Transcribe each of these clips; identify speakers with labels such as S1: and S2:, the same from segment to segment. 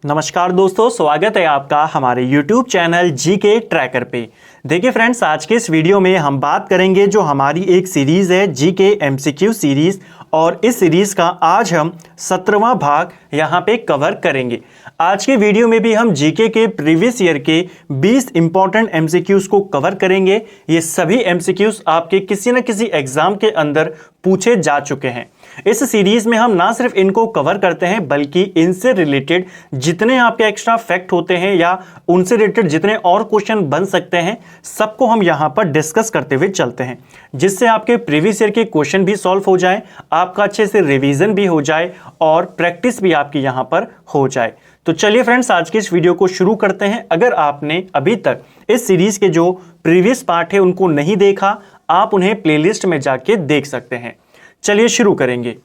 S1: नमस्कार दोस्तों, स्वागत है आपका हमारे YouTube चैनल जीके ट्रैकर पे। देखिए फ्रेंड्स, आज के इस वीडियो में हम बात करेंगे जो हमारी एक सीरीज़ है जीके एमसीक्यू सीरीज़, और इस सीरीज़ का आज हम 17वां भाग यहाँ पे कवर करेंगे। आज के वीडियो में भी हम जीके के प्रीवियस ईयर के 20 इंपॉर्टेंट एमसीक्यूज़ को कवर करेंगे। ये सभी एमसीक्यूज़ आपके किसी न किसी एग्जाम के अंदर पूछे जा चुके हैं। इस सीरीज में हम ना सिर्फ इनको कवर करते हैं बल्कि इनसे रिलेटेड जितने आपके एक्स्ट्रा फैक्ट होते हैं या उनसे रिलेटेड जितने और क्वेश्चन बन सकते हैं सबको हम यहां पर डिस्कस करते हुए चलते हैं, जिससे आपके प्रीवियस ईयर के क्वेश्चन भी सॉल्व हो जाए, आपका अच्छे से रिवीजन भी हो जाए और प्रैक्टिस भी आपकी यहां पर हो जाए। तो चलिए फ्रेंड्स, आज के इस वीडियो को शुरू करते हैं। अगर आपने अभी तक इस सीरीज के जो प्रीवियस पार्ट है उनको नहीं देखा, आप उन्हें प्लेलिस्ट में जाके देख सकते हैं। चलिए शुरू करेंगे।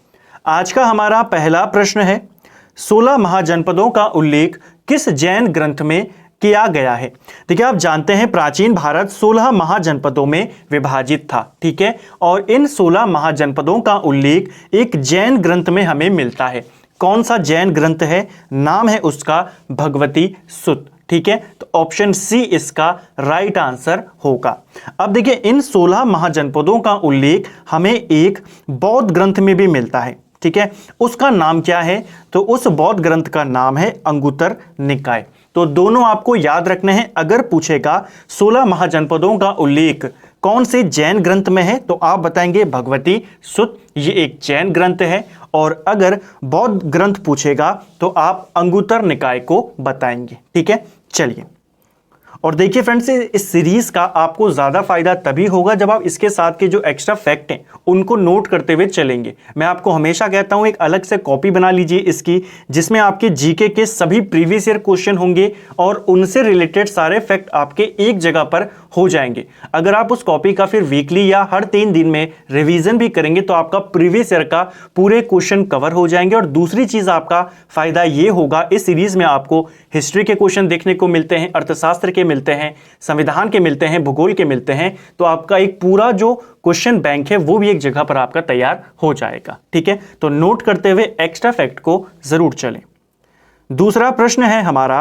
S1: आज का हमारा पहला प्रश्न है, 16 महाजनपदों का उल्लेख किस जैन ग्रंथ में किया गया है? देखिए, आप जानते हैं प्राचीन भारत 16 महाजनपदों में विभाजित था, ठीक है, और इन 16 महाजनपदों का उल्लेख एक जैन ग्रंथ में हमें मिलता है। कौन सा जैन ग्रंथ है? नाम है उसका भगवती सुत्त, ठीक है। तो ऑप्शन सी इसका राइट आंसर होगा। अब देखिए, इन 16 महाजनपदों का उल्लेख हमें एक बौद्ध ग्रंथ में भी मिलता है, ठीक है। उसका नाम क्या है? तो उस बौद्ध ग्रंथ का नाम है अंगुत्तर निकाय। तो दोनों आपको याद रखने हैं। अगर पूछेगा 16 महाजनपदों का उल्लेख कौन से जैन ग्रंथ में है, तो आप बताएंगे भगवती सुत्त, ये एक जैन ग्रंथ है। और अगर बौद्ध ग्रंथ पूछेगा तो आप अंगुत्तर निकाय को बताएंगे, ठीक है। चलिए, और देखिए फ्रेंड्स, इस सीरीज का आपको ज्यादा फायदा तभी होगा जब आप इसके साथ के जो एक्स्ट्रा फैक्ट हैं उनको नोट करते हुए चलेंगे। मैं आपको हमेशा कहता हूं एक अलग से कॉपी बना लीजिए इसकी, जिसमें आपके जीके के सभी प्रीवियस ईयर क्वेश्चन होंगे और उनसे रिलेटेड सारे फैक्ट आपके एक जगह पर हो जाएंगे। अगर आप उस कॉपी का फिर वीकली या हर 3 दिन में रिवीजन भी करेंगे तो आपका प्रीवियस ईयर का पूरे क्वेश्चन कवर हो जाएंगे। और दूसरी चीज आपका फायदा ये होगा, इस सीरीज में आपको हिस्ट्री के क्वेश्चन देखने को मिलते हैं, अर्थशास्त्र के मिलते हैं, संविधान के मिलते हैं, भूगोल के मिलते हैं। तो आपका एक पूरा जो क्वेश्चन बैंक है वो भी एक जगह पर आपका तैयार हो जाएगा, ठीक है। तो नोट करते हुए एक्स्ट्रा फैक्ट को जरूर चलें। दूसरा प्रश्न है हमारा,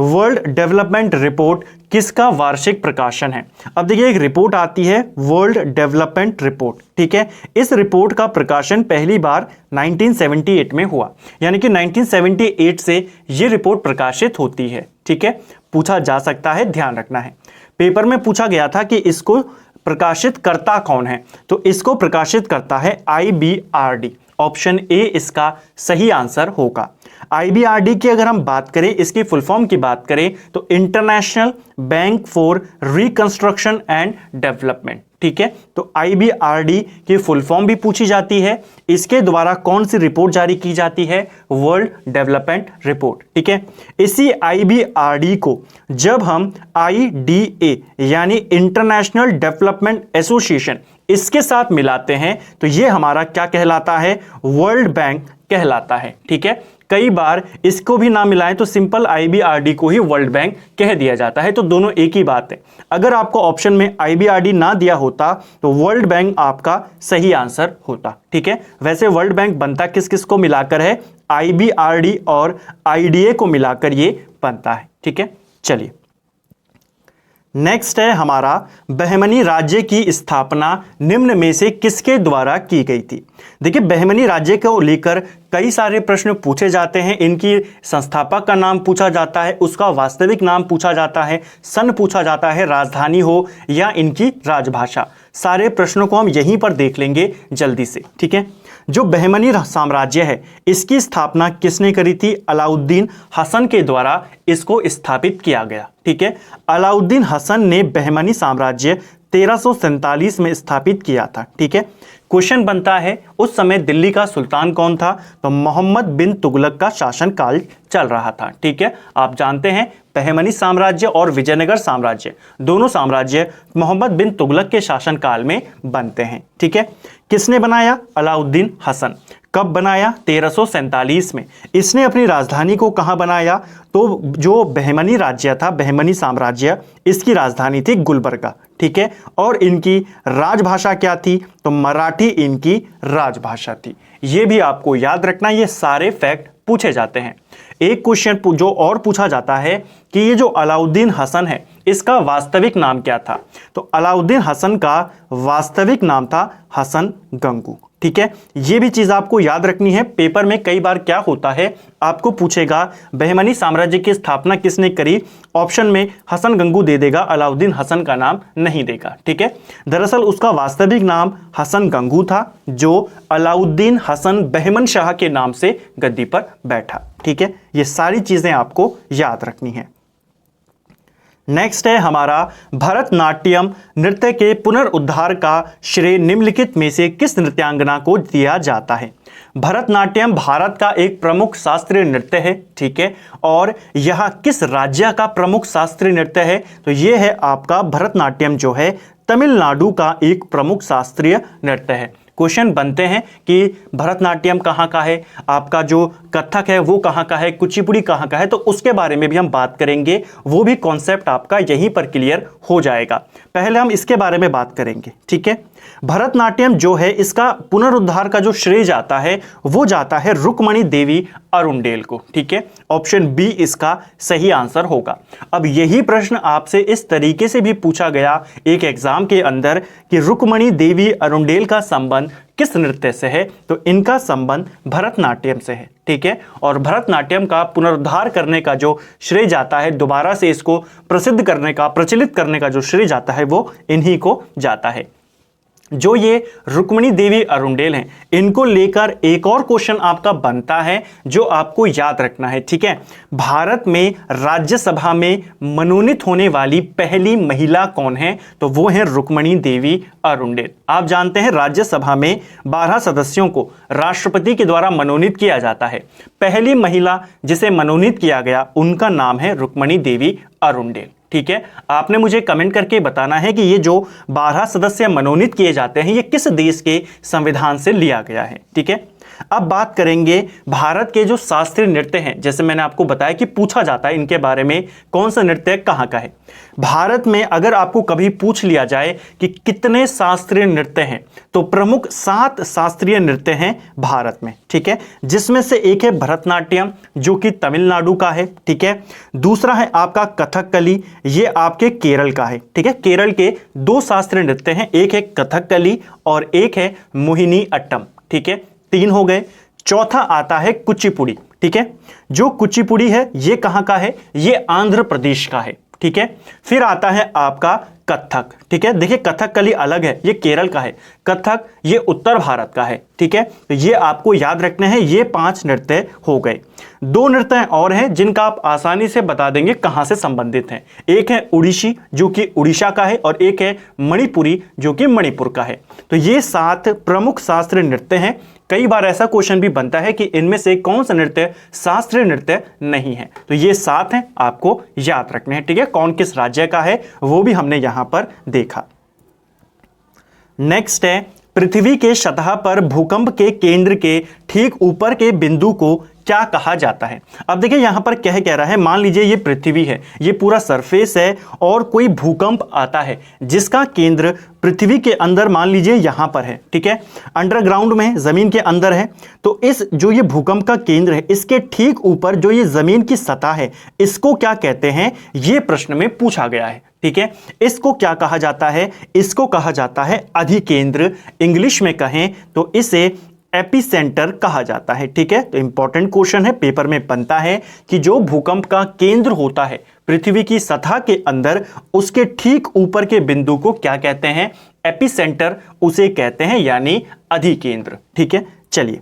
S1: वर्ल्ड डेवलपमेंट रिपोर्ट किसका वार्षिक प्रकाशन है? अब देखिए, एक रिपोर्ट आती है वर्ल्ड डेवलपमेंट रिपोर्ट, ठीक है। इस रिपोर्ट का प्रकाशन पहली बार 1978 में हुआ, यानी कि 1978 से यह रिपोर्ट प्रकाशित होती है, ठीक है। पूछा जा सकता है, ध्यान रखना है। पेपर में पूछा गया था कि इसको प्रकाशित करता कौन है, तो इसको प्रकाशित करता है IBRD। ऑप्शन ए इसका सही आंसर होगा। IBRD की अगर हम बात करें, इसकी फुल फॉर्म की बात करें तो international bank for reconstruction and development, ठीक है। तो IBRD की फुल फॉर्म भी पूछी जाती है। इसके द्वारा कौन सी रिपोर्ट जारी की जाती है? वर्ल्ड डेवलपमेंट रिपोर्ट, ठीक है। इसी IBRD को जब हम IDA यानी इंटरनेशनल डेवलपमेंट एसोसिएशन इसके साथ मिलाते हैं तो यह हमारा क्या कहलाता है? वर्ल्ड बैंक कहलाता है, ठीक है। कई बार इसको भी ना मिलाएं तो सिंपल IBRD को ही वर्ल्ड बैंक कह दिया जाता है, तो दोनों एक ही बात है। अगर आपको ऑप्शन में IBRD ना दिया होता तो वर्ल्ड बैंक आपका सही आंसर होता, ठीक है। वैसे वर्ल्ड बैंक बनता किस किस को मिलाकर है? IBRD और IDA को मिलाकर ये बनता है, ठीक है। चलिए, नेक्स्ट है हमारा, बहमनी राज्य की स्थापना निम्न में से किसके द्वारा की गई थी? देखिए, बहमनी राज्य को लेकर कई सारे प्रश्न पूछे जाते हैं। इनकी संस्थापक का नाम पूछा जाता है, उसका वास्तविक नाम पूछा जाता है, सन पूछा जाता है, राजधानी हो या इनकी राजभाषा। सारे प्रश्नों को हम यहीं पर देख लेंगे जल्दी से, ठीक है। जो बहमनी साम्राज्य है इसकी स्थापना किसने करी थी? अलाउद्दीन हसन के द्वारा इसको स्थापित किया गया, ठीक है। अलाउद्दीन हसन ने बहमनी साम्राज्य 1347 में स्थापित किया था, ठीक है। क्वेश्चन बनता है, उस समय दिल्ली का सुल्तान कौन था? तो मोहम्मद बिन तुगलक का शासनकाल चल रहा था, ठीक है। आप जानते हैं बहमनी साम्राज्य और विजयनगर साम्राज्य, दोनों साम्राज्य मोहम्मद बिन तुगलक के शासनकाल में बनते हैं, ठीक है। किसने बनाया? अलाउद्दीन हसन। कब बनाया? 1347 में। इसने अपनी राजधानी को कहां बनाया? तो जो बहमनी राज्य था, बहमनी साम्राज्य, इसकी राजधानी थी गुलबर्गा, ठीक है। और इनकी राजभाषा क्या थी? तो मराठी इनकी राजभाषा थी। यह भी आपको याद रखना, ये सारे फैक्ट पूछे जाते हैं। एक क्वेश्चन जो और पूछा जाता है कि ये जो अलाउद्दीन हसन है इसका वास्तविक नाम क्या था। तो अलाउद्दीन हसन का वास्तविक नाम था हसन गंगू। ठीक है, ये भी चीज आपको याद रखनी है। पेपर में कई बार क्या होता है, आपको पूछेगा बहमनी साम्राज्य की स्थापना किसने करी, ऑप्शन में हसन गंगू दे देगा, अलाउद्दीन हसन का नाम नहीं देगा। ठीक है, दरअसल उसका वास्तविक नाम हसन गंगू था, जो अलाउद्दीन हसन बहमन शाह के नाम से गद्दी पर बैठा। ठीक है, ये सारी चीजें आपको याद रखनी है। नेक्स्ट है हमारा भरतनाट्यम नृत्य के पुनरुद्धार का श्रेय निम्नलिखित में से किस नृत्यांगना को दिया जाता है। भरतनाट्यम भारत का एक प्रमुख शास्त्रीय नृत्य है। ठीक है, और यह किस राज्य का प्रमुख शास्त्रीय नृत्य है, तो यह है आपका भरतनाट्यम जो है तमिलनाडु का एक प्रमुख शास्त्रीय नृत्य है। क्वेश्चन बनते हैं कि भरतनाट्यम कहाँ का है, आपका जो कथक है वो कहाँ का है, कुचिपुड़ी कहाँ का है, तो उसके बारे में भी हम बात करेंगे। वो भी कॉन्सेप्ट आपका यहीं पर क्लियर हो जाएगा। पहले हम इसके बारे में बात करेंगे। ठीक है, भरतनाट्यम जो है इसका पुनरुद्धार का जो श्रेय जाता है वो जाता है रुक्मणी देवी अरुंडेल को। ठीक है, ऑप्शन बी इसका सही आंसर होगा। अब यही प्रश्न आपसे इस तरीके से भी पूछा गया एक एग्जाम के अंदर कि रुक्मणी देवी अरुंडेल का संबंध किस नृत्य से है, तो इनका संबंध भरतनाट्यम से है। ठीक है, और भरतनाट्यम का पुनरुद्धार करने का जो श्रेय जाता है, दोबारा से इसको प्रसिद्ध करने का, प्रचलित करने का जो श्रेय जाता है वो इन्हीं को जाता है। जो ये रुक्मणी देवी अरुंडेल हैं, इनको लेकर एक और क्वेश्चन आपका बनता है जो आपको याद रखना है। ठीक है, भारत में राज्यसभा में मनोनीत होने वाली पहली महिला कौन है, तो वो है रुक्मणी देवी अरुंडेल। आप जानते हैं राज्यसभा में 12 सदस्यों को राष्ट्रपति के द्वारा मनोनीत किया जाता है। पहली महिला जिसे मनोनीत किया गया उनका नाम है रुक्मणी देवी अरुंडेल। ठीक है, आपने मुझे कमेंट करके बताना है कि ये जो 12 सदस्य मनोनीत किए जाते हैं ये किस देश के संविधान से लिया गया है। ठीक है, अब बात करेंगे भारत के जो शास्त्रीय नृत्य हैं, जैसे मैंने आपको बताया कि पूछा जाता है इनके बारे में कौन सा नृत्य कहाँ का है। भारत में अगर आपको कभी पूछ लिया जाए कि कितने शास्त्रीय नृत्य हैं, तो प्रमुख 7 शास्त्रीय नृत्य हैं भारत में। ठीक है, जिसमें से एक है भरतनाट्यम जो कि तमिलनाडु का है। ठीक है, दूसरा है आपका कथकली, ये आपके केरल का है। ठीक है, केरल के 2 शास्त्रीय नृत्य हैं, एक है कथकली और एक है मोहिनी अट्टम। ठीक है, 3 हो गए। चौथा आता है कुचिपुड़ी। ठीक है, जो कुचिपुड़ी है ये कहां का है, ये आंध्र प्रदेश का है। ठीक है, फिर आता है आपका कथक। ठीक है, देखिए कथकली अलग है, ये केरल का है, कथक ये उत्तर भारत का है। ठीक है, तो ये आपको याद रखने हैं। ये 5 नृत्य हो गए। 2 नृत्य और हैं जिनका आप आसानी से बता देंगे कहां से संबंधित हैं। एक है उड़ीसी जो कि उड़ीसा का है और एक है मणिपुरी जो कि मणिपुर का है। तो ये 7 प्रमुख शास्त्रीय नृत्य हैं। कई बार ऐसा क्वेश्चन भी बनता है कि इनमें से कौन सा नृत्य शास्त्रीय नृत्य नहीं है, तो ये 7 हैं, आपको याद रखने हैं। ठीक है, कौन किस राज्य का है वो भी हमने यहां पर देखा। नेक्स्ट है पृथ्वी के सतह पर भूकंप के केंद्र के ठीक ऊपर के बिंदु को क्या कहा जाता है। अब देखिए यहां पर कह रहा है, मान लीजिए ये पृथ्वी है, ये पूरा सरफेस है और कोई भूकंप आता है जिसका केंद्र पृथ्वी के अंदर मान लीजिए यहां पर है। ठीक है, अंडरग्राउंड में जमीन के अंदर है। तो इस जो ये भूकंप का केंद्र है इसके ठीक ऊपर जो ये जमीन की सतह है इसको क्या कहते हैं, ये प्रश्न में पूछा गया है। ठीक है, इसको क्या कहा जाता है, इसको कहा जाता है अधिकेंद्र। इंग्लिश में कहें तो इसे एपिसेंटर कहा जाता है। ठीक है, तो इंपॉर्टेंट क्वेश्चन है, पेपर में बनता है कि जो भूकंप का केंद्र होता है पृथ्वी की सतह के अंदर, उसके ठीक ऊपर के बिंदु को क्या कहते हैं, एपिसेंटर उसे कहते हैं, यानी अधिकेंद्र। ठीक है, चलिए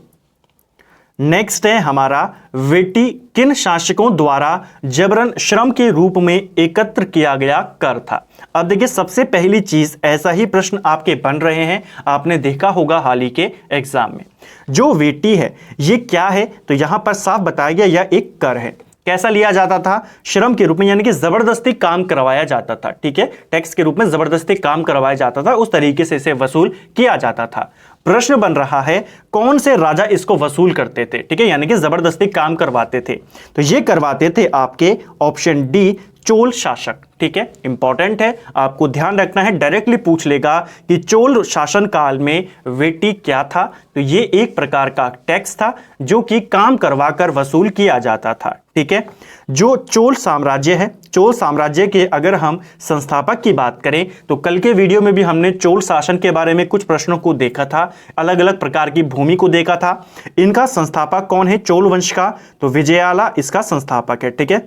S1: नेक्स्ट है हमारा वेटी किन शासकों द्वारा जबरन श्रम के रूप में एकत्र किया गया कर था। अब देखिए सबसे पहली चीज, ऐसा ही प्रश्न आपके बन रहे हैं, आपने देखा होगा हाल ही के एग्जाम में। जो वेटी है ये क्या है, तो यहां पर साफ बताया गया यह एक कर है। कैसा लिया जाता था, श्रम के रूप में, यानी कि जबरदस्ती काम करवाया जाता था। ठीक है, टैक्स के रूप में जबरदस्ती काम करवाया जाता था, उस तरीके से इसे वसूल किया जाता था। प्रश्न बन रहा है कौन से राजा इसको वसूल करते थे। ठीक है, यानी कि जबरदस्ती काम करवाते थे, तो ये करवाते थे आपके ऑप्शन डी चोल शासक। ठीक ठीक है, इंपॉर्टेंट है, आपको ध्यान रखना है। डायरेक्टली पूछ लेगा कि चोल शासन काल में वेटी क्या था, तो ये एक प्रकार का टैक्स था जो कि काम करवाकर वसूल किया जाता था। ठीक है, जो चोल साम्राज्य है, चोल साम्राज्य के अगर हम संस्थापक की बात करें तो कल के वीडियो में भी हमने चोल शासन के बारे में कुछ प्रश्नों को देखा था, अलग अलग प्रकार की भूमि को देखा था। इनका संस्थापक कौन है चोल वंश का, तो विजयाला इसका संस्थापक है। ठीक है,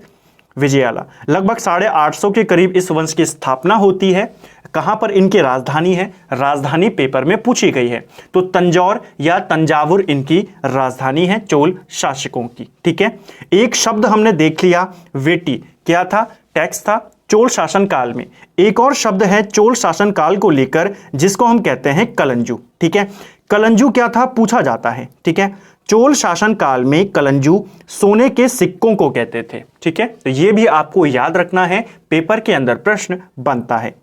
S1: विजयाला लगभग 850 के करीब इस वंश की स्थापना होती है। कहां पर इनकी राजधानी है, राजधानी पेपर में पूछी गई है, तो तंजौर या तंजावुर इनकी राजधानी है चोल शासकों की। ठीक है, एक शब्द हमने देख लिया, वेटी क्या था, टैक्स था चोल शासन काल में। एक और शब्द है चोल शासन काल को लेकर जिसको हम कहते हैं कलंजू। ठीक है, कलंजू क्या था पूछा जाता है। ठीक है, चोल शासन काल में कलंजू सोने के सिक्कों को कहते थे। ठीक है, तो यह भी आपको याद रखना है, पेपर के अंदर प्रश्न बनता है।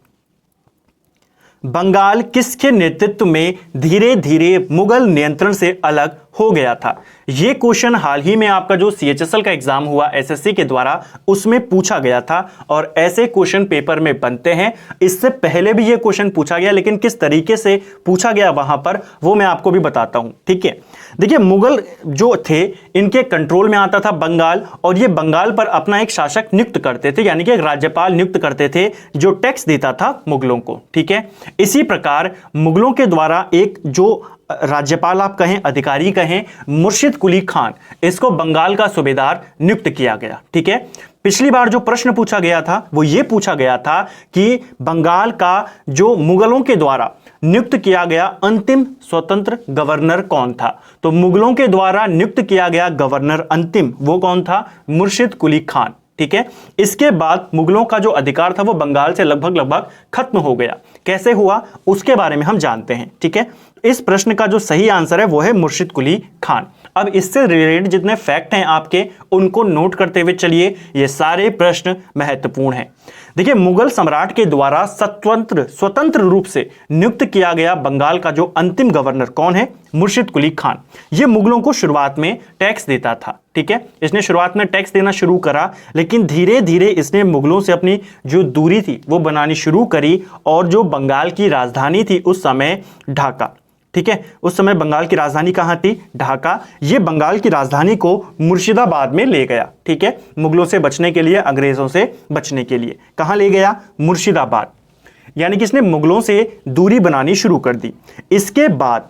S1: बंगाल किसके नेतृत्व में धीरे धीरे मुगल नियंत्रण से अलग हो गया था। यह क्वेश्चन हाल ही में आपका जो CHSL का एग्जाम हुआ SSC के द्वारा उसमें पूछा गया था और ऐसे क्वेश्चन पेपर में बनते हैं। इससे पहले भी यह क्वेश्चन पूछा गया, लेकिन किस तरीके से पूछा गया वहां पर वो मैं आपको भी बताता हूं। ठीक है, देखिए मुगल जो थे इनके कंट्रोल में आता था बंगाल, और ये बंगाल पर अपना एक शासक नियुक्त करते थे, यानी कि एक राज्यपाल नियुक्त करते थे जो टैक्स देता था मुगलों को। ठीक है, इसी प्रकार मुगलों के द्वारा एक जो राज्यपाल आप कहें, अधिकारी कहें, मुर्शिद कुली खान, इसको बंगाल का सूबेदार नियुक्त किया गया। ठीक है, पिछली बार जो प्रश्न पूछा गया था वो ये पूछा गया था कि बंगाल का जो मुगलों के द्वारा नियुक्त किया गया अंतिम स्वतंत्र गवर्नर कौन था, तो मुगलों के द्वारा नियुक्त किया गया गवर्नर अंतिम वो कौन था, मुर्शिद कुली खान। ठीक है, इसके बाद मुगलों का जो अधिकार था वो बंगाल से लगभग खत्म हो गया। कैसे हुआ उसके बारे में हम जानते हैं। ठीक है, इस प्रश्न का जो सही आंसर है वो है मुर्शिद कुली खान। अब इससे रिलेटेड जितने फैक्ट हैं आपके उनको नोट करते हुए चलिए, ये सारे प्रश्न महत्वपूर्ण हैं। देखिए, मुगल सम्राट के द्वारा स्वतंत्र रूप से नियुक्त किया गया बंगाल का जो अंतिम गवर्नर कौन है, मुर्शिद कुली खान। ये मुगलों को शुरुआत में टैक्स देता था। ठीक है, इसने शुरुआत में टैक्स देना शुरू करा, लेकिन धीरे धीरे इसने मुगलों से अपनी जो दूरी थी वो बनानी शुरू करी, और जो बंगाल की राजधानी थी उस समय ढाका। ठीक है, उस समय बंगाल की राजधानी कहां थी, ढाका। ये बंगाल की राजधानी को मुर्शिदाबाद में ले गया। ठीक है, मुगलों से बचने के लिए, अंग्रेजों से बचने के लिए कहां ले गया, मुर्शिदाबाद। यानी कि इसने मुगलों से दूरी बनानी शुरू कर दी। इसके बाद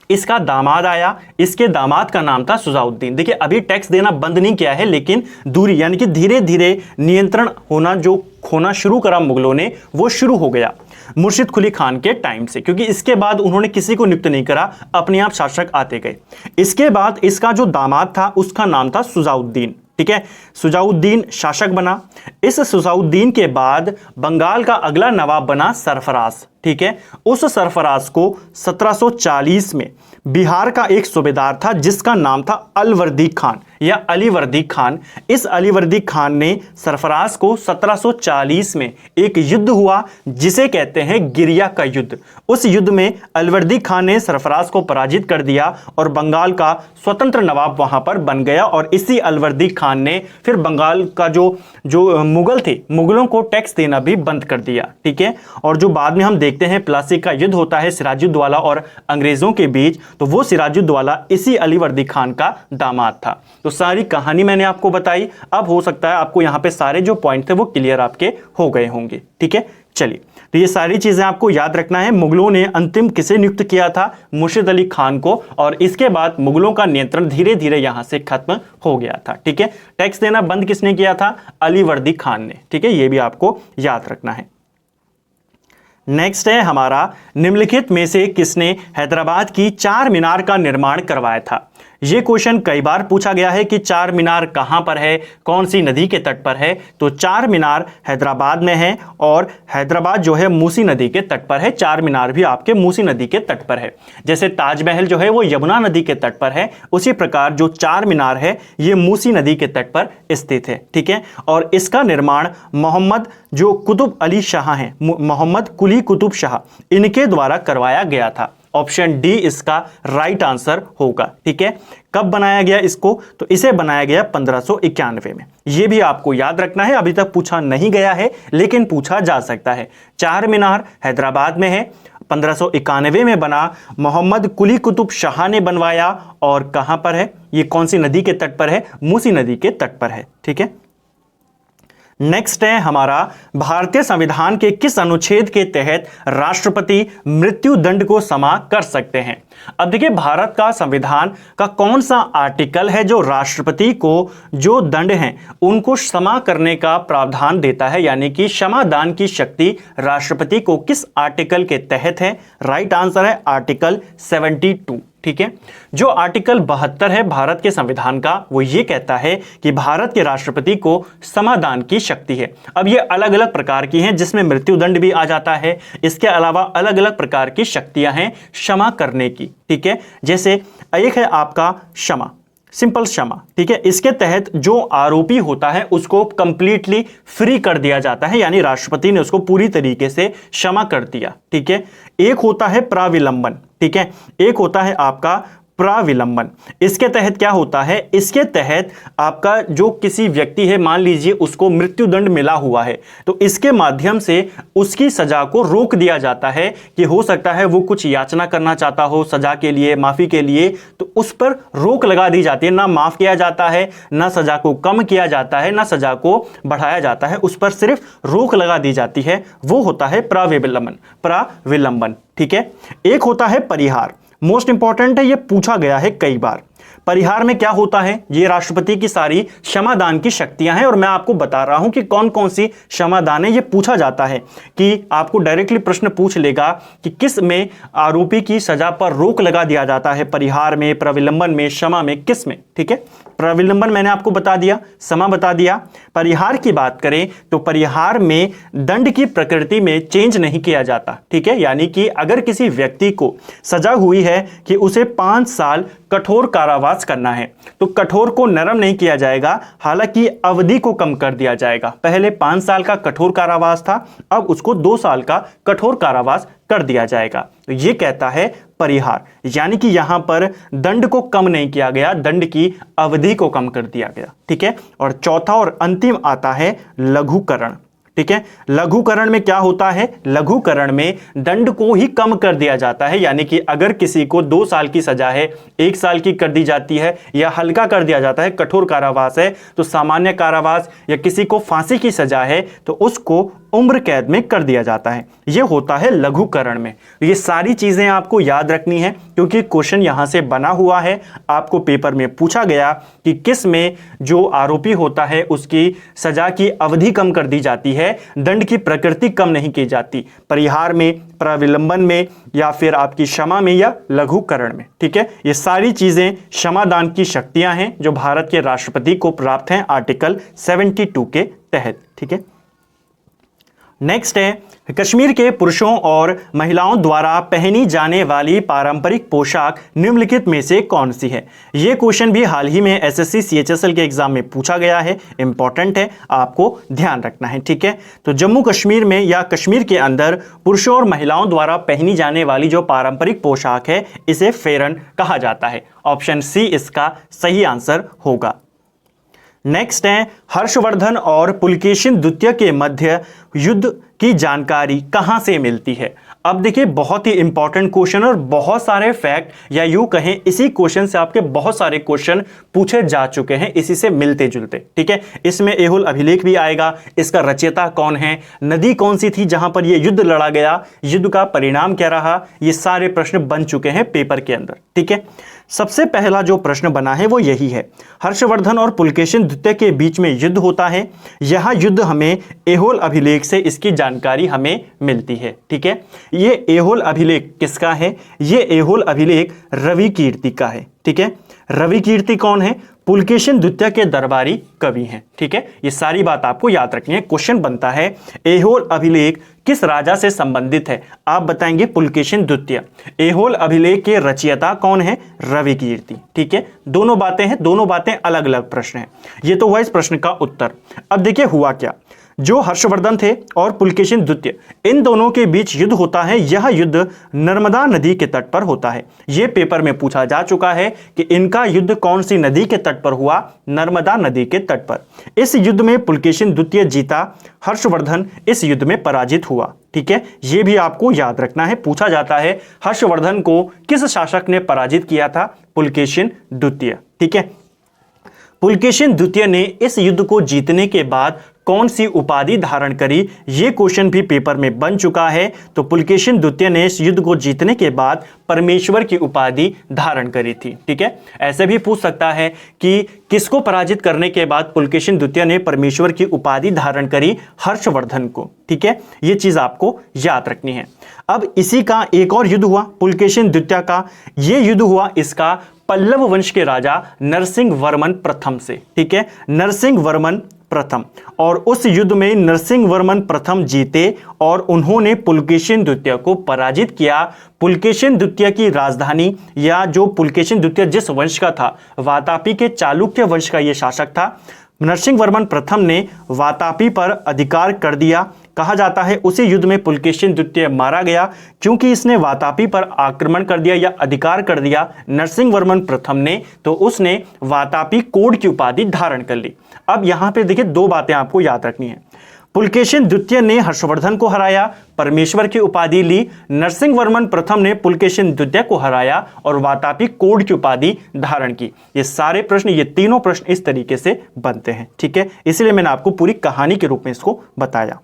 S1: इसका दामाद आया, इसके दामाद का नाम था सुजाउद्दीन। देखिए, अभी टैक्स देना बंद नहीं किया है, लेकिन दूरी यानी कि धीरे धीरे नियंत्रण होना जो खोना शुरू करा मुगलों ने वो शुरू हो गया मुर्शिद कुली खान के टाइम से, क्योंकि इसके बाद उन्होंने किसी को नियुक्त नहीं करा, अपने आप शासक आते गए। इसके बाद इसका जो दामाद था उसका नाम था सुजाउद्दीन। ठीक है, सुजाउद्दीन शासक बना। इस सुजाउद्दीन के बाद बंगाल का अगला नवाब बना सरफराज। ठीक है, उस सरफराज को 1740 में बिहार का एक सूबेदार था जिसका नाम था अलवर्दी खान या अलीवर्दी खान। इस अलीवर्दी खान ने सरफराज को 1740 में एक युद्ध हुआ जिसे कहते हैं गिरिया का युद्ध। उस युद्ध में अलवर्दी खान ने सरफराज को पराजित कर दिया और बंगाल का स्वतंत्र नवाब वहां पर बन गया। और इसी अलवर्दी खान ने फिर बंगाल का जो मुगल थे, मुगलों को टैक्स देना भी बंद कर दिया। ठीक है, और जो बाद में हम देखते हैं प्लासी का युद्ध होता है सिराजुद्दौला और अंग्रेजों के बीच, तो वो सिराजुद्दौला इसी अलीवर्दी खान का दामाद था। तो सारी कहानी मैंने आपको बताई। अब हो सकता है आपको यहां पे सारे जो पॉइंट थे वो क्लियर आपके हो गए होंगे। ठीक है, चलिए, तो ये सारी चीजें आपको याद रखना है। मुगलों ने अंतिम किसे नियुक्त किया था, मुर्शिद अली खान को, और इसके बाद मुगलों का नियंत्रण धीरे धीरे यहां से खत्म हो गया था। ठीक है, टैक्स देना बंद किसने किया था, अलीवर्दी खान ने। ठीक है, ये भी आपको याद रखना है। नेक्स्ट है हमारा, निम्नलिखित में से किसने हैदराबाद की चार मीनार का निर्माण करवाया था। यह क्वेश्चन कई बार पूछा गया है कि चार मीनार कहां पर है, कौन सी नदी के तट पर है। तो चार मीनार हैदराबाद में है, और हैदराबाद जो है मूसी नदी के तट पर है। चार मीनार भी आपके मूसी नदी के तट पर है। जैसे ताजमहल जो है वो यमुना नदी के तट पर है, उसी प्रकार जो चार मीनार है ये मूसी नदी के तट पर स्थित है। ठीक है, और इसका निर्माण मोहम्मद जो कुतुब अली शाह हैं, मोहम्मद कुली कुतुब शाह, इनके द्वारा करवाया गया था। ऑप्शन डी इसका राइट आंसर होगा। ठीक है, कब बनाया गया इसको? तो इसे बनाया गया 1591 में। यह भी आपको याद रखना है, अभी तक पूछा नहीं गया है लेकिन पूछा जा सकता है। चार मीनार हैदराबाद में है, 1591 में बना, मोहम्मद कुली कुतुब शाह ने बनवाया और कहां पर है? ये कौन सी नदी के तट पर है? मूसी नदी के तट पर है। ठीक है, नेक्स्ट है हमारा, भारतीय संविधान के किस अनुच्छेद के तहत राष्ट्रपति मृत्यु दंड को क्षमा कर सकते हैं? अब देखिए, भारत का संविधान का कौन सा आर्टिकल है जो राष्ट्रपति को जो दंड हैं उनको क्षमा करने का प्रावधान देता है, यानी कि क्षमादान की शक्ति राष्ट्रपति को किस आर्टिकल के तहत है? राइट आंसर है आर्टिकल 72। ठीक है, जो आर्टिकल 72 है भारत के संविधान का, वो ये कहता है कि भारत के राष्ट्रपति को क्षमादान की शक्ति है। अब ये अलग अलग प्रकार की हैं, जिसमें मृत्युदंड भी आ जाता है। इसके अलावा अलग अलग प्रकार की शक्तियां हैं क्षमा करने की। ठीक है, जैसे एक है आपका क्षमा, सिंपल क्षमा। ठीक है, इसके तहत जो आरोपी होता है उसको कंप्लीटली फ्री कर दिया जाता है, यानी राष्ट्रपति ने उसको पूरी तरीके से क्षमा कर दिया। ठीक है, एक होता है प्राविलंबन। ठीक है, एक होता है आपका प्राविलंबन। इसके तहत क्या होता है? इसके तहत आपका जो किसी व्यक्ति है, मान लीजिए उसको मृत्युदंड मिला हुआ है, तो इसके माध्यम से उसकी सजा को रोक दिया जाता है कि हो सकता है वो कुछ याचना करना चाहता हो सजा के लिए, माफी के लिए, तो उस पर रोक लगा दी जाती है। ना माफ किया जाता है, ना सजा को कम किया जाता है, ना सजा को बढ़ाया जाता है, उस पर सिर्फ रोक लगा दी जाती है। वो होता है प्राविलंबन। ठीक है, एक होता है परिहार। मोस्ट इंपॉर्टेंट है, ये पूछा गया है कई बार। परिहार में क्या होता है? ये राष्ट्रपति की सारी क्षमादान की शक्तियां हैं और मैं आपको बता रहा हूं कि कौन कौन सी क्षमादान है। ये पूछा जाता है कि आपको डायरेक्टली प्रश्न पूछ लेगा कि किस में आरोपी की सजा पर रोक लगा दिया जाता है, परिहार में, प्रविलंबन में, क्षमा में, किस में? ठीक है, प्रविलंबन मैंने आपको बता दिया, क्षमा बता दिया। परिहार की बात करें तो परिहार में दंड की प्रकृति में चेंज नहीं किया जाता। ठीक है, यानी कि अगर किसी व्यक्ति को सजा हुई है कि उसे 5 साल कठोर कारावास करना है, तो कठोर को नरम नहीं किया जाएगा, हालांकि अवधि को कम कर दिया जाएगा। पहले 5 साल का कठोर कारावास था, अब उसको 2 साल का कठोर कारावास कर दिया जाएगा। तो ये कहता है परिहार, यानी कि यहां पर दंड को कम नहीं किया गया, दंड की अवधि को कम कर दिया गया। ठीक है, और चौथा और अंतिम आता है लघुकरण। ठीक है, लघुकरण में क्या होता है? लघुकरण में दंड को ही कम कर दिया जाता है, यानी कि अगर किसी को 2 साल की सजा है, 1 साल की कर दी जाती है या हल्का कर दिया जाता है, कठोर कारावास है तो सामान्य कारावास, या किसी को फांसी की सजा है तो उसको उम्र कैद में कर दिया जाता है। यह होता है लघुकरण में। ये सारी चीजें आपको याद रखनी है क्योंकि क्वेश्चन यहां से बना हुआ है। आपको पेपर में पूछा गया कि किस में जो आरोपी होता है उसकी सजा की अवधि कम कर दी जाती है, दंड की प्रकृति कम नहीं की जाती, परिहार में, प्रविलंबन में, या फिर आपकी क्षमा में, या लघुकरण में। ठीक है, ये सारी चीजें क्षमादान की शक्तियां हैं जो भारत के राष्ट्रपति को प्राप्त हैं आर्टिकल 72 के तहत। ठीक है, नेक्स्ट है, कश्मीर के पुरुषों और महिलाओं द्वारा पहनी जाने वाली पारंपरिक पोशाक निम्नलिखित में से कौन सी है? यह क्वेश्चन भी हाल ही में एसएससी सीएचएसएल के एग्जाम में पूछा गया है, इंपॉर्टेंट है, आपको ध्यान रखना है। ठीक है, तो जम्मू कश्मीर में या कश्मीर के अंदर पुरुषों और महिलाओं द्वारा पहनी जाने वाली जो पारंपरिक पोशाक है इसे फेरन कहा जाता है। ऑप्शन सी इसका सही आंसर होगा। नेक्स्ट है, हर्षवर्धन और पुलकेशिन द्वितीय के मध्य युद्ध की जानकारी कहां से मिलती है? अब देखिए, बहुत ही इंपॉर्टेंट क्वेश्चन और बहुत सारे फैक्ट या यूं कहें इसी क्वेश्चन से आपके बहुत सारे क्वेश्चन पूछे जा चुके हैं, इसी से मिलते जुलते। ठीक है, इसमें एहोल अभिलेख भी आएगा, इसका रचयिता कौन है, नदी कौन सी थी जहां पर यह युद्ध लड़ा गया, युद्ध का परिणाम क्या रहा, ये सारे प्रश्न बन चुके हैं पेपर के अंदर। ठीक है, सबसे पहला जो प्रश्न बना है वो यही है, हर्षवर्धन और पुलकेशिन द्वितीय के बीच में युद्ध होता है, यह युद्ध हमें एहोल अभिलेख से इसकी जानकारी हमें मिलती है। ठीक है, ये एहोल अभिलेख किसका है? ये एहोल अभिलेख रवि कीर्ति का है। ठीक है, रवि कीर्ति कौन है? पुलकेशिन द्वितीय के दरबारी कवि हैं। ठीक है, ये सारी बात आपको याद रखनी है। क्वेश्चन बनता है एहोल अभिलेख किस राजा से संबंधित है? आप बताएंगे पुलकेशिन द्वितीय। एहोल अभिलेख के रचयिता कौन है? रवि कीर्ति। ठीक है, दोनों बातें हैं, दोनों बातें अलग अलग प्रश्न हैं। ये तो हुआ इस प्रश्न का उत्तर। अब देखिए हुआ क्या, जो हर्षवर्धन थे और पुलकेशिन द्वितीय, इन दोनों के बीच युद्ध होता है। यह युद्ध नर्मदा नदी के तट पर होता है। यह पेपर में पूछा जा चुका है कि इनका युद्ध कौन सी नदी के तट पर हुआ, नर्मदा नदी के तट पर। इस युद्ध में पुलकेशिन द्वितीय जीता, हर्षवर्धन इस युद्ध में पराजित हुआ। ठीक है, यह भी आपको याद रखना है, पूछा जाता है हर्षवर्धन को किस शासक ने पराजित किया था, पुलकेशिन द्वितीय। ठीक है, पुलकेशिन द्वितीय ने इस युद्ध को जीतने के बाद कौन सी उपाधि धारण करी, यह क्वेश्चन भी पेपर में बन चुका है। तो पुलकेशिन द्वितीय ने इस युद्ध को जीतने के बाद परमेश्वर की उपाधि धारण करी थी। ठीक है, ऐसे भी पूछ सकता है कि किसको पराजित करने के बाद पुलकेशिन द्वितीय ने परमेश्वर की उपाधि धारण करी, हर्षवर्धन को। ठीक है, यह चीज आपको याद रखनी है। अब इसी का एक और युद्ध हुआ पुलकेशिन द्वितीय का। यह युद्ध हुआ इसका पल्लव वंश के राजा नरसिंह वर्मन प्रथम से। ठीक है, नरसिंह वर्मन प्रथम, और उस युद्ध में नरसिंह वर्मन प्रथम जीते और उन्होंने पुलकेशिन द्वितीय को पराजित किया। पुलकेशिन द्वितीय की राजधानी, या जो पुलकेशिन द्वितीय जिस वंश का था, वातापी के चालुक्य वंश का यह शासक था। नरसिंह वर्मन प्रथम ने वातापी पर अधिकार कर दिया। कहा जाता है उसी युद्ध में पुलकेशिन द्वितीय मारा गया क्योंकि इसने वातापी पर आक्रमण कर दिया या अधिकार कर दिया नरसिंह वर्मन प्रथम ने, तो उसने वातापी कोड की उपाधि धारण कर ली। अब यहां पे देखिए दो बातें आपको याद रखनी है। पुलकेशिन द्वितीय ने हर्षवर्धन को हराया, परमेश्वर की उपाधि ली। नरसिंह वर्मन प्रथम ने पुलकेशिन द्वितीय को हराया और वातापी कोड की उपाधि धारण की। ये सारे प्रश्न, ये तीनों प्रश्न इस तरीके से बनते हैं। ठीक है, इसलिए मैंने आपको पूरी कहानी के रूप में इसको बताया।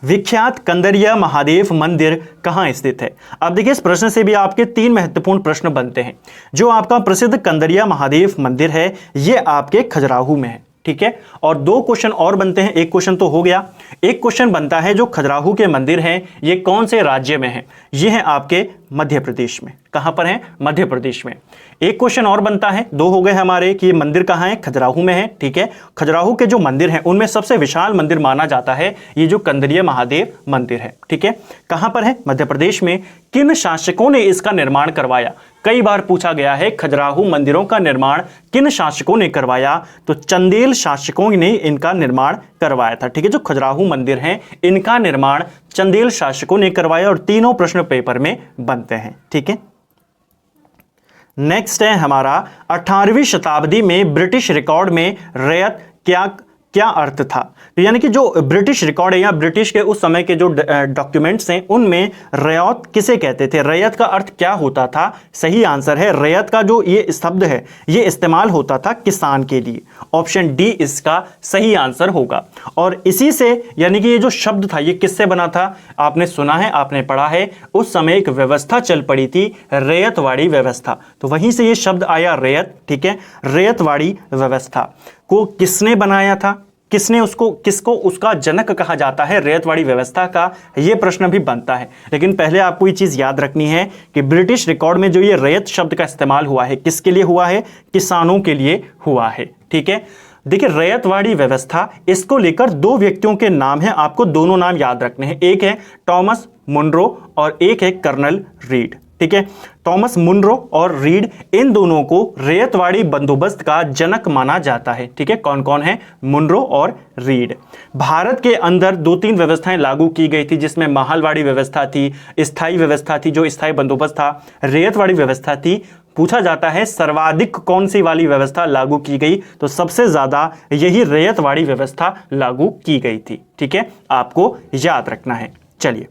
S1: विख्यात कंदरिया महादेव मंदिर कहां स्थित है? अब देखिए इस प्रश्न से भी आपके तीन महत्वपूर्ण प्रश्न बनते हैं। जो आपका प्रसिद्ध कंदरिया महादेव मंदिर है, यह आपके खजुराहो में है। ठीक है, और दो क्वेश्चन और बनते हैं। एक क्वेश्चन तो हो गया, एक क्वेश्चन बनता है जो खजुराहो के मंदिर हैं, ये कौन से राज्य में है? ये है आपके मध्य प्रदेश में। कहां पर है? मध्य प्रदेश में। एक क्वेश्चन और बनता है, दो हो गए हमारे, कि ये मंदिर कहां है? खजुराहो में है। ठीक है, खजुराहो के जो मंदिर हैं उनमें सबसे विशाल मंदिर माना जाता है ये जो कंदरिया महादेव मंदिर है। ठीक है, कहां पर है? मध्य प्रदेश में। किन शासकों ने इसका निर्माण करवाया? कई बार पूछा गया है खजुराहो मंदिरों का निर्माण किन शासकों ने करवाया, तो चंदेल शासकों ने इनका निर्माण करवाया था। ठीक है, जो खजुराहो मंदिर हैं इनका निर्माण चंदेल शासकों ने करवाया, और तीनों प्रश्न पेपर में बनते हैं। ठीक है, नेक्स्ट है हमारा 18वीं शताब्दी में ब्रिटिश रिकॉर्ड में रैयत क्या अर्थ था? तो यानी कि जो ब्रिटिश रिकॉर्ड है या ब्रिटिश के उस समय के जो डॉक्यूमेंट्स हैं उनमें रैयत किसे कहते थे? रैयत का अर्थ क्या होता था? सही आंसर है, रैयत का जो ये शब्द है ये इस्तेमाल होता था किसान के लिए। ऑप्शन डी इसका सही आंसर होगा। और इसी से यानी कि ये जो शब्द था ये किससे बना था? आपने सुना है, आपने पढ़ा है, उस समय एक व्यवस्था चल पड़ी थी, रैयतवाड़ी व्यवस्था, तो वहीं से ये शब्द आया रैयत। ठीक है, रैयतवाड़ी व्यवस्था को किसने बनाया था? किसको उसका जनक कहा जाता है रैयतवाड़ी व्यवस्था का? यह प्रश्न भी बनता है। लेकिन पहले आपको ये चीज याद रखनी है कि ब्रिटिश रिकॉर्ड में जो ये रैयत शब्द का इस्तेमाल हुआ है किसके लिए हुआ है? किसानों के लिए हुआ है। ठीक है, देखिए रैयतवाड़ी व्यवस्था, इसको लेकर दो व्यक्तियों के नाम हैं, आपको दोनों नाम याद रखने हैं। एक है टॉमस मुनरो और एक है कर्नल रीड। ठीक है, टॉमस मुनरो और रीड, इन दोनों को रैयतवाड़ी बंदोबस्त का जनक माना जाता है। ठीक है, कौन कौन है? मुनरो और रीड। भारत के अंदर दो तीन व्यवस्थाएं लागू की गई थी, जिसमें महलवाड़ी व्यवस्था थी, स्थायी व्यवस्था थी, जो स्थायी बंदोबस्त था, रैयतवाड़ी व्यवस्था थी। पूछा जाता है सर्वाधिक कौन सी वाली व्यवस्था लागू की गई, तो सबसे ज्यादा यही रैयतवाड़ी व्यवस्था लागू की गई थी। ठीक है, आपको याद रखना है। चलिए,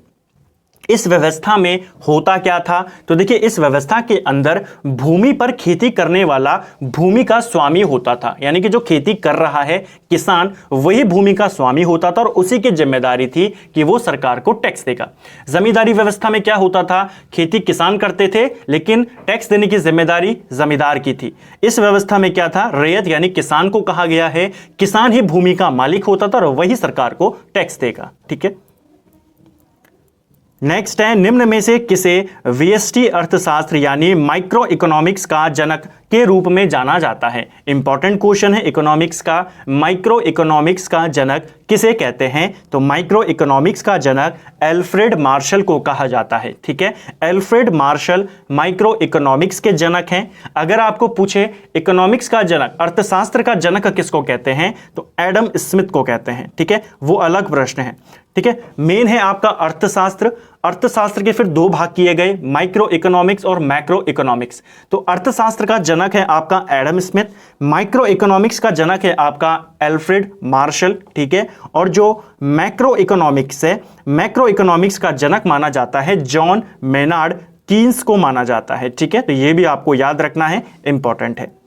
S1: इस व्यवस्था में होता क्या था? तो देखिए इस व्यवस्था के अंदर भूमि पर खेती करने वाला भूमि का स्वामी होता था, यानी कि जो खेती कर रहा है किसान वही भूमि का स्वामी होता था और उसी की जिम्मेदारी थी कि वो सरकार को टैक्स देगा। जमींदारी व्यवस्था में क्या होता था? खेती किसान करते थे लेकिन टैक्स देने की जिम्मेदारी जमींदार की थी। इस व्यवस्था में क्या था? रैयत यानी किसान को कहा गया है, किसान ही भूमि का मालिक होता था और वही सरकार को टैक्स देगा। ठीक है, नेक्स्ट है, निम्न में से किसे व्यष्टि अर्थशास्त्र यानी माइक्रो इकोनॉमिक्स का जनक के रूप में जाना जाता है? इंपॉर्टेंट क्वेश्चन है इकोनॉमिक्स का। माइक्रो इकोनॉमिक्स का जनक किसे कहते हैं? तो माइक्रो इकोनॉमिक्स का जनक एल्फ्रेड मार्शल को कहा जाता है। ठीक है, एल्फ्रेड मार्शल माइक्रो इकोनॉमिक्स के जनक हैं। अगर आपको पूछे इकोनॉमिक्स का जनक, अर्थशास्त्र का जनक किसको कहते हैं, तो एडम स्मिथ को कहते हैं। ठीक है, वो अलग प्रश्न है। ठीक है, मेन है आपका अर्थशास्त्र। अर्थशास्त्र के फिर दो भाग किए गए, माइक्रो इकोनॉमिक्स और मैक्रो इकोनॉमिक्स। तो अर्थशास्त्र का जनक है आपका एडम स्मिथ, माइक्रो इकोनॉमिक्स का जनक है आपका एल्फ्रेड मार्शल। ठीक है, और जो मैक्रो इकोनॉमिक्स है, मैक्रो इकोनॉमिक्स का जनक माना जाता है जॉन मेनार्ड कीन्स को माना जाता है। ठीक है, तो ये भी आपको याद रखना है, इंपॉर्टेंट है।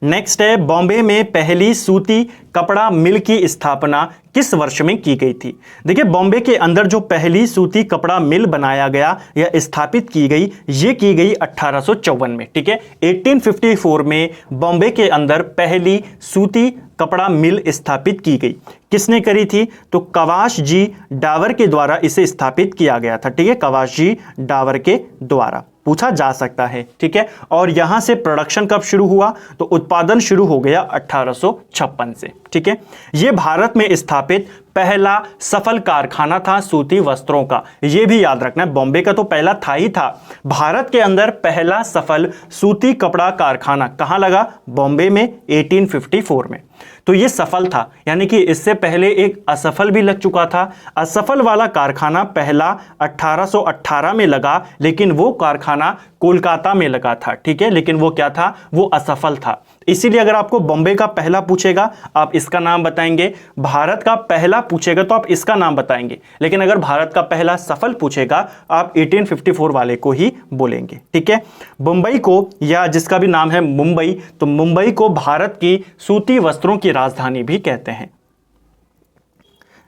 S1: नेक्स्ट है, बॉम्बे में पहली सूती कपड़ा मिल की स्थापना किस वर्ष में की गई थी? देखिए, बॉम्बे के अंदर जो पहली सूती कपड़ा मिल बनाया गया या स्थापित की गई, ये की गई 1854 में। ठीक है, 1854 में बॉम्बे के अंदर पहली सूती कपड़ा मिल स्थापित की गई। किसने करी थी? तो कवाश जी डावर के द्वारा इसे स्थापित किया गया था। ठीक है, कवाश जी डावर के द्वारा पूछा जा सकता है। ठीक है, और यहां से प्रोडक्शन कब शुरू हुआ? तो उत्पादन शुरू हो गया 1856 से। ठीक है, यह भारत में स्थापित पहला सफल कारखाना था सूती वस्त्रों का। यह भी याद रखना है, बॉम्बे का तो पहला था ही था, भारत के अंदर पहला सफल सूती कपड़ा कारखाना कहां लगा? बॉम्बे में 1854 में। तो यह सफल था, यानी कि इससे पहले एक असफल भी लग चुका था। असफल वाला कारखाना पहला 1818 में लगा, लेकिन वो कारखाना कोलकाता में लगा था। ठीक है, लेकिन वो क्या था? वो असफल था। इसीलिए अगर आपको बॉम्बे का पहला पूछेगा, आप इसका नाम बताएंगे। भारत का पहला पूछेगा तो आप इसका नाम बताएंगे, लेकिन अगर भारत का पहला सफल पूछेगा, आप 1854 वाले को ही बोलेंगे। ठीक है, मुंबई को, या जिसका भी नाम है मुंबई, तो मुंबई को भारत की सूती वस्त्रों की राजधानी भी कहते हैं।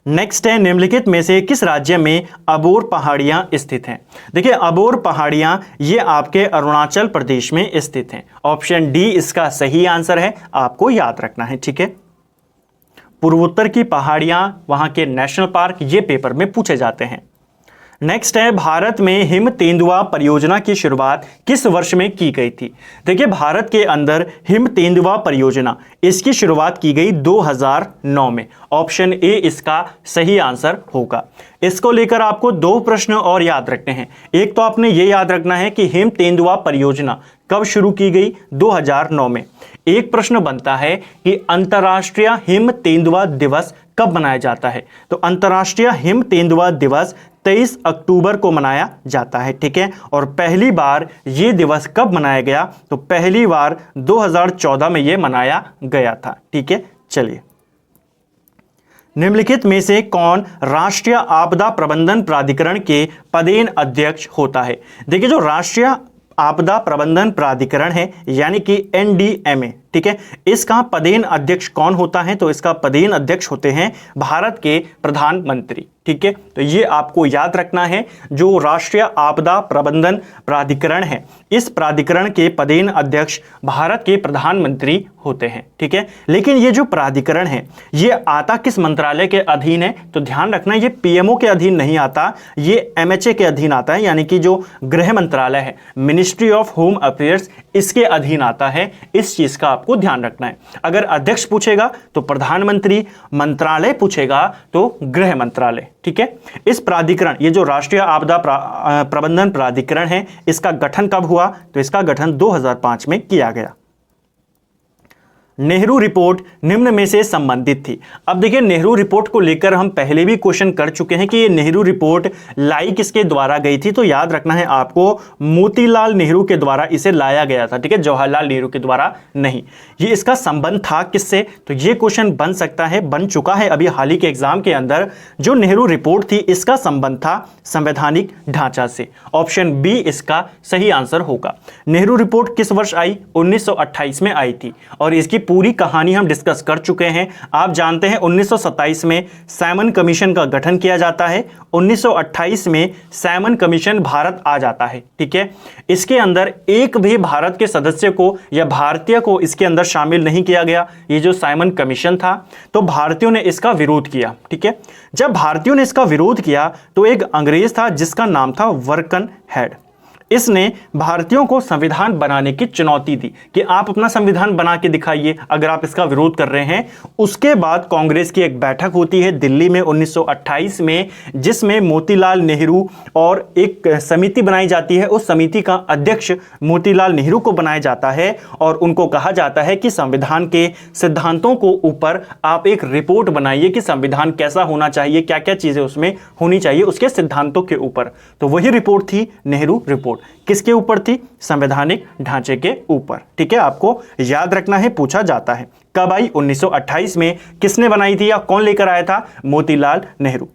S1: नेक्स्ट है, निम्नलिखित में से किस राज्य में अबोर पहाड़ियां स्थित हैं? देखिए, अबोर पहाड़ियां ये आपके अरुणाचल प्रदेश में स्थित हैं। ऑप्शन डी इसका सही आंसर है, आपको याद रखना है। ठीक है, पूर्वोत्तर की पहाड़ियां, वहां के नेशनल पार्क, ये पेपर में पूछे जाते हैं। नेक्स्ट है, भारत में हिम तेंदुआ परियोजना की शुरुआत किस वर्ष में की गई थी? देखिए, भारत के अंदर हिम तेंदुआ परियोजना, इसकी शुरुआत की गई 2009 में। ऑप्शन ए इसका सही आंसर होगा। इसको लेकर आपको दो प्रश्न और याद रखने हैं। एक तो आपने ये याद रखना है कि हिम तेंदुआ परियोजना कब शुरू की गई? 2009 में। एक प्रश्न बनता है कि अंतर्राष्ट्रीय हिम तेंदुआ दिवस कब मनाया जाता है? तो अंतर्राष्ट्रीय हिम तेंदुआ दिवस 23 अक्टूबर को मनाया जाता है। ठीक है, और पहली बार यह दिवस कब मनाया गया? तो पहली बार 2014 में यह मनाया गया था। ठीक है, चलिए, निम्नलिखित में से कौन राष्ट्रीय आपदा प्रबंधन प्राधिकरण के पदेन अध्यक्ष होता है? देखिए, जो राष्ट्रीय आपदा प्रबंधन प्राधिकरण है, यानी कि NDMA, ठीक है, इसका पदेन अध्यक्ष कौन होता है? तो इसका पदेन अध्यक्ष होते हैं भारत के प्रधानमंत्री। ठीक है, तो ये आपको याद रखना है। जो राष्ट्रीय आपदा प्रबंधन प्राधिकरण है, इस प्राधिकरण के पदेन अध्यक्ष भारत के प्रधानमंत्री होते हैं। ठीक है, लेकिन ये जो प्राधिकरण है, ये आता किस मंत्रालय के अधीन है? तो ध्यान रखना, ये PMO के अधीन नहीं आता, ये MHA के अधीन आता है, यानी कि जो गृह मंत्रालय है, मिनिस्ट्री ऑफ होम अफेयर्स, इसके अधीन आता है। इस चीज का आपको ध्यान रखना है। अगर अध्यक्ष पूछेगा तो प्रधानमंत्री, मंत्रालय पूछेगा तो गृह मंत्रालय। ठीक है, इस प्राधिकरण, ये जो राष्ट्रीय आपदा प्रबंधन प्राधिकरण है, इसका गठन कब हुआ? तो इसका गठन 2005 में किया गया। नेहरू रिपोर्ट निम्न में से संबंधित थी। अब देखिए, नेहरू रिपोर्ट को लेकर हम पहले भी क्वेश्चन कर चुके हैं कि ये नेहरू रिपोर्ट लाई किसके द्वारा गई थी? तो याद रखना है आपको, मोतीलाल नेहरू के द्वारा इसे लाया गया था। ठीक है, जवाहरलाल नेहरू के द्वारा नहीं। ये इसका संबंध था किससे? तो ये क्वेश्चन बन सकता है, बन चुका है अभी हाल ही के एग्जाम के अंदर। जो नेहरू रिपोर्ट थी, इसका संबंध था संवैधानिक ढांचा से। ऑप्शन बी इसका सही आंसर होगा। नेहरू रिपोर्ट किस वर्ष आई? 1928 में आई थी, और इसकी पूरी कहानी हम डिस्कस कर चुके हैं। आप जानते हैं 1927 में सैमन कमीशन का गठन किया जाता है, 1928 में सैमन कमीशन भारत आ जाता है। ठीक है, इसके अंदर एक भी भारत के सदस्य को या भारतीय को इसके अंदर शामिल नहीं किया गया। ये जो सैमन कमीशन था, तो भारतीयों ने इसका विरोध किया। ठीक है, जब भारतीयों ने इसका विरोध किया तो एक अंग्रेज था जिसका नाम था वर्कन हेड। इसने भारतीयों को संविधान बनाने की चुनौती दी कि आप अपना संविधान बना के दिखाइए अगर आप इसका विरोध कर रहे हैं। उसके बाद कांग्रेस की एक बैठक होती है दिल्ली में 1928 में, जिसमें मोतीलाल नेहरू और एक समिति बनाई जाती है। उस समिति का अध्यक्ष मोतीलाल नेहरू को बनाया जाता है और उनको कहा जाता है कि संविधान के सिद्धांतों को ऊपर आप एक रिपोर्ट बनाइए कि संविधान कैसा होना चाहिए, क्या क्या चीजें उसमें होनी चाहिए उसके सिद्धांतों के ऊपर। तो वही रिपोर्ट थी नेहरू रिपोर्ट। किसके ऊपर थी? संवैधानिक ढांचे के ऊपर। ठीक है, आपको याद रखना है, पूछा जाता है। कब आई? 1928 में। किसने बनाई थी या कौन लेकर आया था? मोतीलाल नेहरू।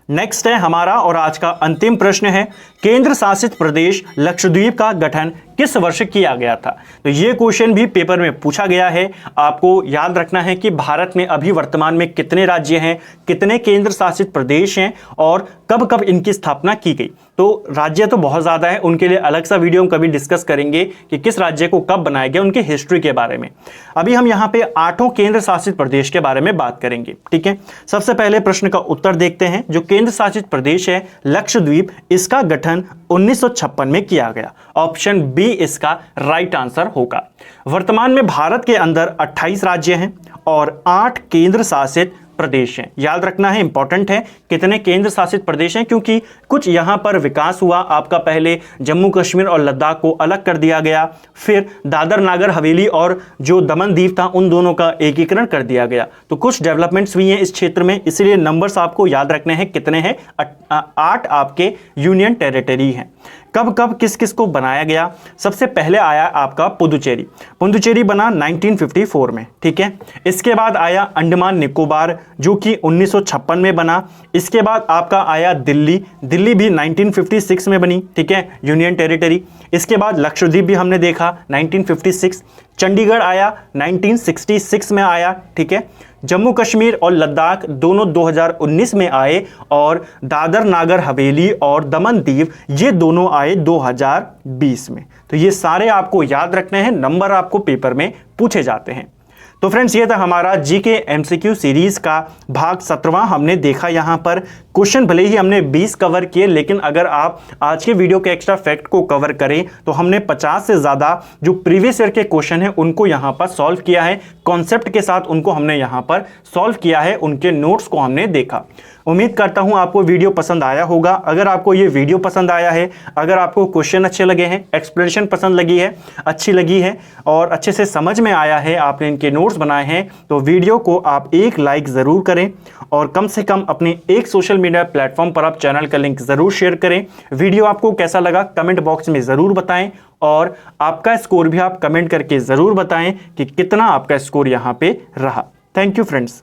S1: नेक्स्ट है हमारा और आज का अंतिम प्रश्न है, केंद्र शासित प्रदेश लक्षद्वीप का गठन किस वर्ष किया गया था? तो ये क्वेश्चन भी पेपर में पूछा गया है। आपको याद रखना है कि भारत में अभी वर्तमान में कितने राज्य हैं, कितने केंद्र शासित प्रदेश हैं और कब कब इनकी स्थापना की गई। तो राज्य तो बहुत ज़्यादा है, उनके लिए अलग सा वीडियो हम कभी डिस्कस करेंगे कि किस राज्य को कब बनाया गया, उनकी हिस्ट्री के बारे में। अभी हम यहाँ पे 8 केंद्र शासित प्रदेश के बारे में बात करेंगे। ठीक है, सबसे पहले प्रश्न का उत्तर देखते हैं। जो केंद्र शासित प्रदेश है लक्षद्वीप, इसका गठन 1956 में किया गया। ऑप्शन बी इसका राइट आंसर होगा। वर्तमान में भारत के अंदर 28 राज्य हैं और 8 केंद्र शासित प्रदेश हैं। याद रखना है, इंपॉर्टेंट है कितने केंद्र शासित प्रदेश हैं, क्योंकि कुछ यहां पर विकास हुआ आपका। पहले जम्मू कश्मीर और लद्दाख को अलग कर दिया गया, फिर दादर नागर हवेली और जो दमन दीव था उन दोनों का एकीकरण कर दिया गया। तो कुछ डेवलपमेंट्स हुई हैं इस क्षेत्र में, इसलिए नंबर्स आपको याद रखने हैं कितने हैं। 8 आपके यूनियन टेरिटरी हैं। कब कब किस किस को बनाया गया? सबसे पहले आया आपका पुदुचेरी। पुदुचेरी बना 1954 में। ठीक है, इसके बाद आया अंडमान निकोबार जो कि 1956 में बना। इसके बाद आपका आया दिल्ली, दिल्ली भी 1956 में बनी। ठीक है, यूनियन टेरिटरी। इसके बाद लक्षद्वीप भी हमने देखा 1956। चंडीगढ़ आया 1966 में आया। ठीक है, जम्मू कश्मीर और लद्दाख दोनों 2019 में आए और दादर नागर हवेली और दमन दीव ये दोनों आए 2020 में। तो ये सारे आपको याद रखने हैं, नंबर आपको पेपर में पूछे जाते हैं। तो फ्रेंड्स, ये था हमारा जीके एमसीक्यू सीरीज का भाग 17वां हमने देखा। यहाँ पर क्वेश्चन भले ही हमने 20 कवर किए, लेकिन अगर आप आज के वीडियो के एक्स्ट्रा फैक्ट को कवर करें तो हमने 50 से ज़्यादा जो प्रीवियस ईयर के क्वेश्चन हैं उनको यहाँ पर सॉल्व किया है। कॉन्सेप्ट के साथ उनको हमने यहाँ पर सॉल्व किया है, उनके नोट्स को हमने देखा। उम्मीद करता हूं आपको वीडियो पसंद आया होगा। अगर आपको ये वीडियो पसंद आया है, अगर आपको क्वेश्चन अच्छे लगे हैं, एक्सप्लेनेशन पसंद लगी है, अच्छी लगी है और अच्छे से समझ में आया है, आपने इनके नोट्स बनाए हैं, तो वीडियो को आप एक लाइक ज़रूर करें और कम से कम अपने एक सोशल मीडिया प्लेटफॉर्म पर आप चैनल का लिंक ज़रूर शेयर करें। वीडियो आपको कैसा लगा कमेंट बॉक्स में ज़रूर बताएं और आपका स्कोर भी आप कमेंट करके ज़रूर बताएं कि कितना आपका स्कोर यहाँ पे रहा। Thank you friends.